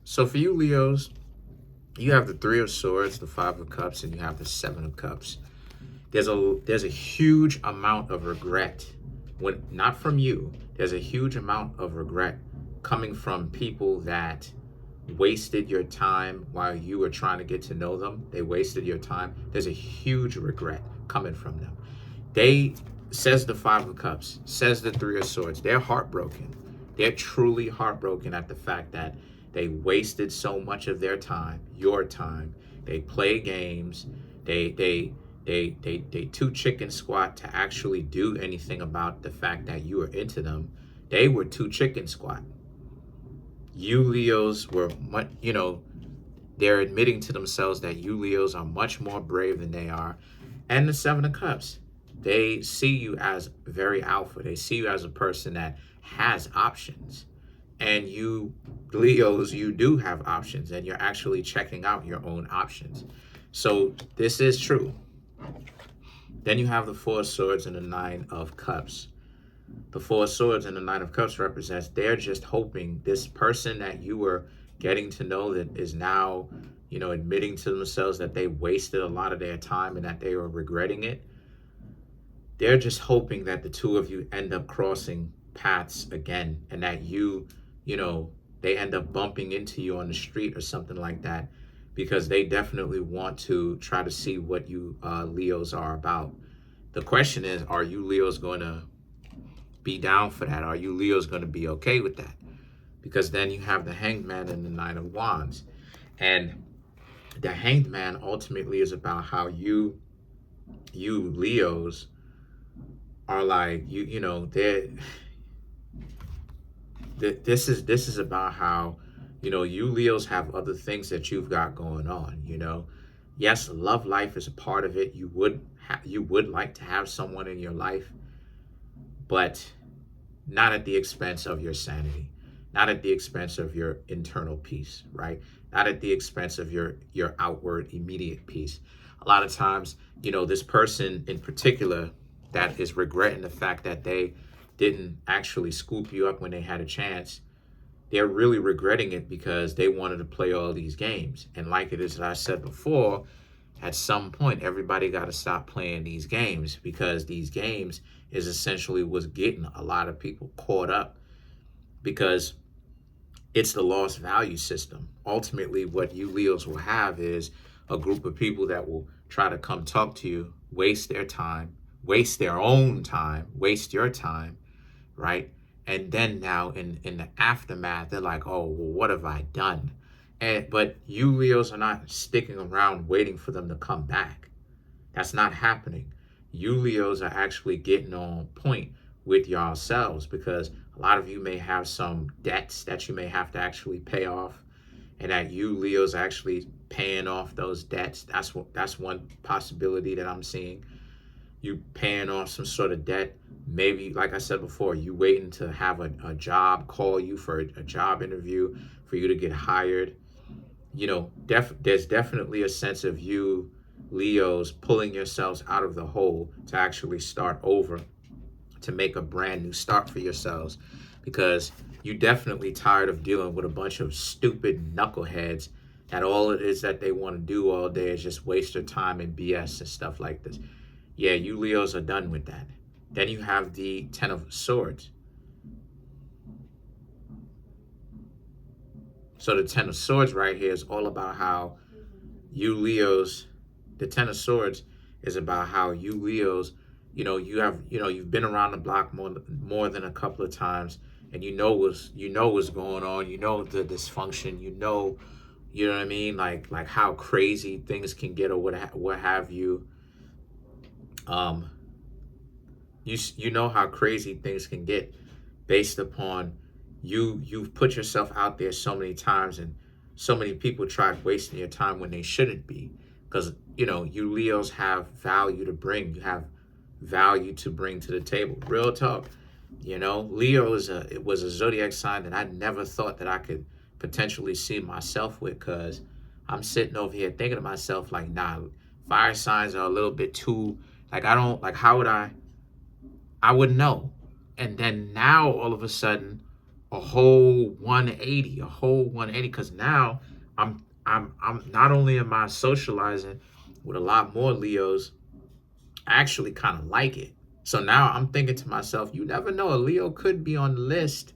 So for you Leos, you have the Three of Swords, the Five of Cups, and you have the Seven of Cups. There's a huge amount of regret, when not from you. There's a huge amount of regret coming from people that wasted your time while you were trying to get to know them. They wasted your time. There's a huge regret coming from them. They, says the Five of Cups, says the Three of Swords, they're heartbroken. They're truly heartbroken at the fact that they wasted so much of their time, your time. They play games. They too chicken squat to actually do anything about the fact that you were into them. They were too chicken squat. You Leos were much, they're admitting to themselves that you Leos are much more brave than they are. And the Seven of Cups, they see you as very alpha. They see you as a person that has options. And you Leos, you do have options, and you're actually checking out your own options. So this is true. Then you have the Four of Swords and the Nine of Cups. The Four of Swords and the Nine of Cups represents they're just hoping this person that you were getting to know that is now, admitting to themselves that they wasted a lot of their time and that they were regretting it. They're just hoping that the two of you end up crossing paths again, and that they end up bumping into you on the street or something like that, because they definitely want to try to see what you Leos are about. The question is, are you Leos going to be down for that? Are you Leos going to be okay with that? Because then you have the Hanged Man and the Nine of Wands. And the Hanged Man ultimately is about how you Leos are like, this is about how, you Leos have other things that you've got going on, Yes, love life is a part of it. You would like to have someone in your life, but not at the expense of your sanity, not at the expense of your internal peace, right? Not at the expense of your outward immediate peace. A lot of times, this person in particular that is regretting the fact that they didn't actually scoop you up when they had a chance, they're really regretting it because they wanted to play all these games. And like it is that I said before, at some point, everybody got to stop playing these games, because these games is essentially what's getting a lot of people caught up, because it's the lost value system. Ultimately, what you Leos will have is a group of people that will try to come talk to you, waste their time, waste their own time, waste your time, right? And then now in the aftermath, they're like, oh, well, what have I done? But you Leos are not sticking around waiting for them to come back. That's not happening. You Leos are actually getting on point with yourselves, because a lot of you may have some debts that you may have to actually pay off, and that you Leos are actually paying off those debts. That's one possibility that I'm seeing. You paying off some sort of debt. Maybe, like I said before, you waiting to have a job call you for a job interview for you to get hired. There's definitely a sense of you Leos pulling yourselves out of the hole to actually start over, to make a brand new start for yourselves, because you definitely tired of dealing with a bunch of stupid knuckleheads that all it is that they want to do all day is just waste their time and BS and stuff like this. Yeah, you Leos are done with that. Then you have the Ten of Swords. So the Ten of Swords right here is all about how you Leos, the Ten of Swords is about how you Leos, you've been around the block more than a couple of times, and you know what's going on, the dysfunction, you know what I mean, like how crazy things can get, or what have you. You know how crazy things can get based upon you've put yourself out there so many times, and so many people tried wasting your time when they shouldn't be, because you Leos have value to bring. You have value to bring to the table. Real talk. Leo was a zodiac sign that I never thought that I could potentially see myself with, because I'm sitting over here thinking to myself like, nah, fire signs are a little bit too, like, I don't, like, how would I wouldn't know. And then now all of a sudden a whole 180, because now I'm not only am I socializing with a lot more Leos, I actually kind of like it. So now I'm thinking to myself, you never know, a Leo could be on the list.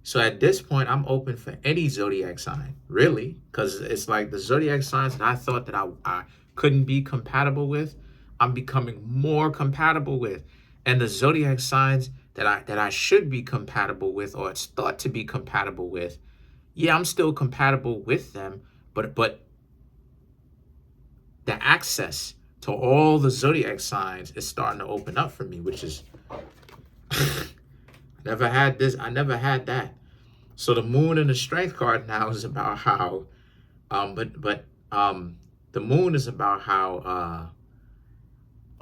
So at this point, I'm open for any zodiac sign, really, because it's like the zodiac signs that I thought that I couldn't be compatible with, I'm becoming more compatible with. And the zodiac signs that I should be compatible with, or it's thought to be compatible with, yeah, I'm still compatible with them, but the access to all the zodiac signs is starting to open up for me, which is never had this. I never had that. So the moon and the strength card now is about how, the moon is about how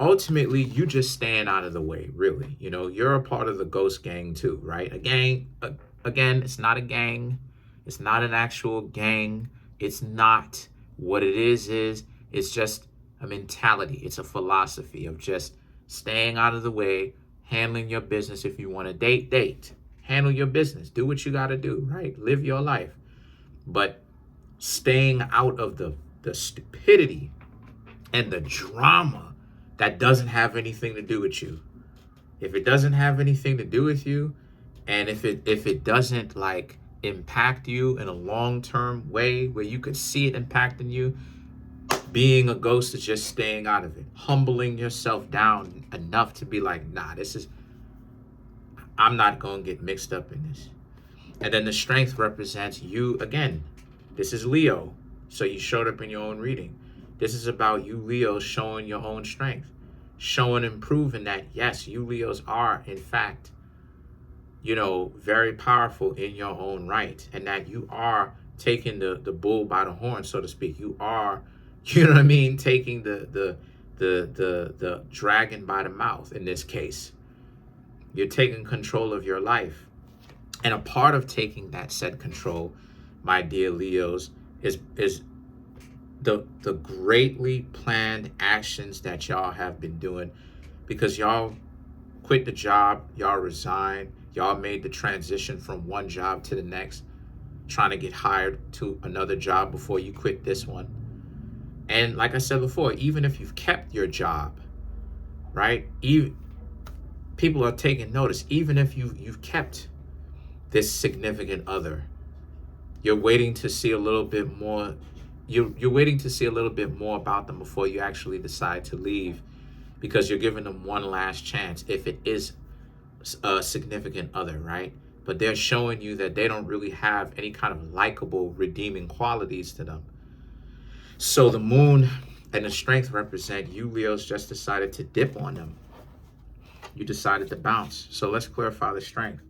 ultimately you just stand out of the way. Really, you're a part of the ghost gang too, right? A gang, again, it's not a gang, it's not an actual gang. It's not. What it is it's just a mentality. It's a philosophy of just staying out of the way, handling your business. If you want to date. Handle your business. Do what you got to do, right? Live your life. But staying out of the stupidity and the drama that doesn't have anything to do with you. If it doesn't have anything to do with you, and if it doesn't like impact you in a long-term way where you could see it impacting you, being a ghost is just staying out of it. Humbling yourself down enough to be like, nah, I'm not going to get mixed up in this. And then the strength represents you again. This is Leo. So you showed up in your own reading. This is about you Leos showing your own strength. Showing and proving that, yes, you Leos are, in fact, very powerful in your own right. And that you are taking the bull by the horn, so to speak. You are, taking the dragon by the mouth in this case. You're taking control of your life. And a part of taking that said control, my dear Leos, is the greatly planned actions that y'all have been doing, because y'all quit the job, y'all resigned, y'all made the transition from one job to the next, trying to get hired to another job before you quit this one. And like I said before, even if you've kept your job, right? People are taking notice. Even if you've kept this significant other, you're waiting to see a little bit more. You're waiting to see a little bit more about them before you actually decide to leave, because you're giving them one last chance if it is a significant other, right? But they're showing you that they don't really have any kind of likable, redeeming qualities to them. So the moon and the strength represent you Leos just decided to dip on them. You decided to bounce. So let's clarify the strength.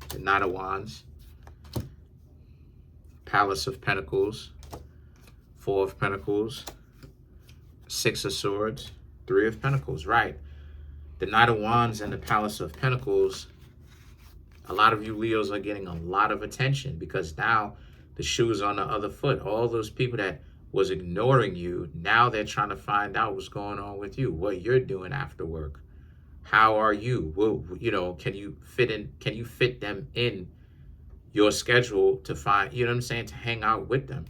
The Knight of Wands, Palace of Pentacles, Four of Pentacles, Six of Swords, Three of Pentacles, right? The Knight of Wands and the Palace of Pentacles, a lot of you Leos are getting a lot of attention, because now the shoe is on the other foot. All those people that was ignoring you, now they're trying to find out what's going on with you, what you're doing after work. How are you? Well, can you fit them in your schedule to find, to hang out with them?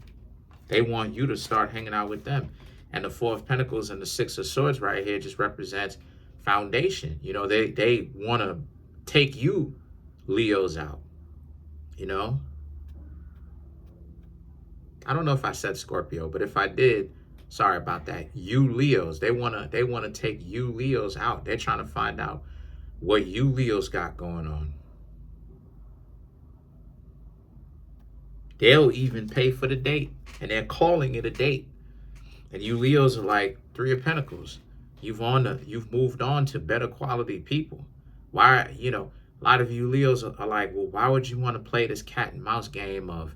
They want you to start hanging out with them. And the Four of Pentacles and the Six of Swords right here just represents foundation. They want to take you Leos out. I don't know if I said Scorpio, but if I did, sorry about that. You Leos, they wanna take you Leos out. They're trying to find out what you Leos got going on. They'll even pay for the date, and they're calling it a date. And you Leos are like Three of Pentacles. You've moved on to better quality people. Why, a lot of you Leos are like, well, why would you want to play this cat and mouse game of,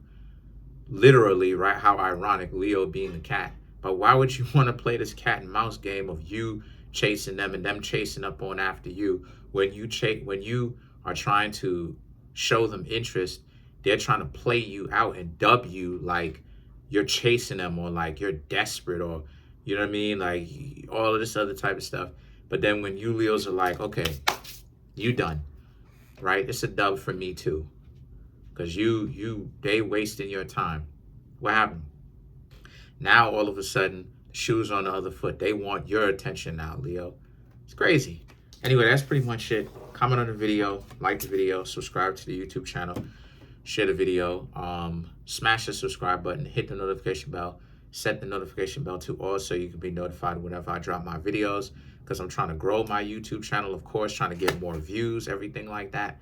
literally, right? How ironic, Leo being the cat. But why would you want to play this cat and mouse game of you chasing them and them chasing up on after you, when you are trying to show them interest? They're trying to play you out and dub you like you're chasing them, or like you're desperate, or You know what I mean? Like all of this other type of stuff. But then when you Leos are like, okay, you done, right? It's a dub for me too. Because they wasting your time. What happened? Now all of a sudden, shoes on the other foot. They want your attention now, Leo. It's crazy. Anyway, that's pretty much it. Comment on the video, like the video, subscribe to the YouTube channel, share the video, smash the subscribe button, hit the notification bell, set the notification bell to all so you can be notified whenever I drop my videos, because I'm trying to grow my YouTube channel, of course, trying to get more views, everything like that.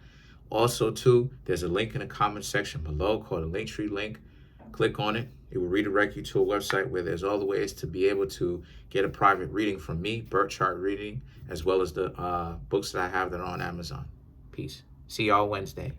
Also, too, there's a link in the comment section below called a Linktree link. Click on it. It will redirect you to a website where there's all the ways to be able to get a private reading from me, birth chart reading, as well as the books that I have that are on Amazon. Peace. See y'all Wednesday.